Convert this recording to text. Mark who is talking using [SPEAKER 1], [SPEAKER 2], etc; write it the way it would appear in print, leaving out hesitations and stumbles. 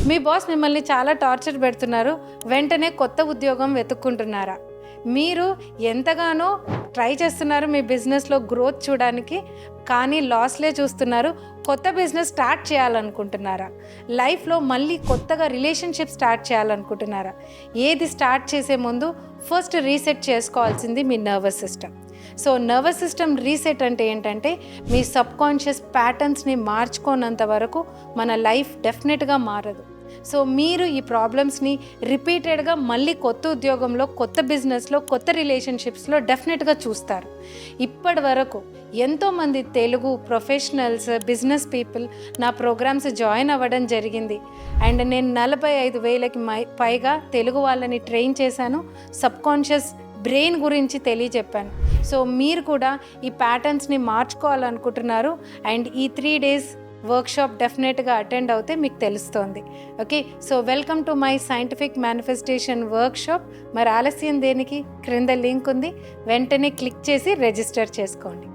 [SPEAKER 1] మీ boss మిమ్మల్ని చాలా torture పెడుతున్నారు, వెంటనే కొత్త ఉద్యోగం వెతుక్కుంటున్నారా? మీరు ఎంతగానో ట్రై చేస్తున్నారు మీ బిజినెస్లో గ్రోత్ చూడడానికి, కానీ లాస్లే చూస్తున్నారు. కొత్త బిజినెస్ స్టార్ట్ చేయాలనుకుంటున్నారా? లైఫ్లో మళ్ళీ కొత్తగా రిలేషన్షిప్ స్టార్ట్ చేయాలనుకుంటున్నారా? ఏది స్టార్ట్ చేసే ముందు ఫస్ట్ రీసెట్ చేసుకోవాల్సింది మీ nervous system. So nervous system reset అంటే ఏంటంటే, మీ సబ్కాన్షియస్ ప్యాటర్న్స్ని మార్చుకోనంత వరకు మన లైఫ్ డెఫినెట్గా మారదు. సో మీరు ఈ ప్రాబ్లమ్స్ని రిపీటెడ్గా మళ్ళీ కొత్త ఉద్యోగంలో, కొత్త బిజినెస్లో, కొత్త రిలేషన్షిప్స్లో డెఫినెట్గా చూస్తారు. ఇప్పటి వరకు ఎంతోమంది తెలుగు ప్రొఫెషనల్స్, బిజినెస్ పీపుల్ నా ప్రోగ్రామ్స్ జాయిన్ అవ్వడం జరిగింది. అండ్ నేను 45,000కి పైగా తెలుగు వాళ్ళని ట్రైన్ చేశాను. సబ్కాన్షియస్ బ్రెయిన్ గురించి తెలియజెప్పాను. సో మీరు కూడా ఈ ప్యాటర్న్స్ని మార్చుకోవాలనుకుంటున్నారు అండ్ ఈ 3 days వర్క్షాప్ డెఫినెట్గా అటెండ్ అవుతే మీకు తెలుస్తోంది. Okay, so welcome to my scientific manifestation workshop. మరి ఆలస్యం దేనికి? క్రింద లింక్ ఉంది, వెంటనే క్లిక్ చేసి రిజిస్టర్ చేసుకోండి.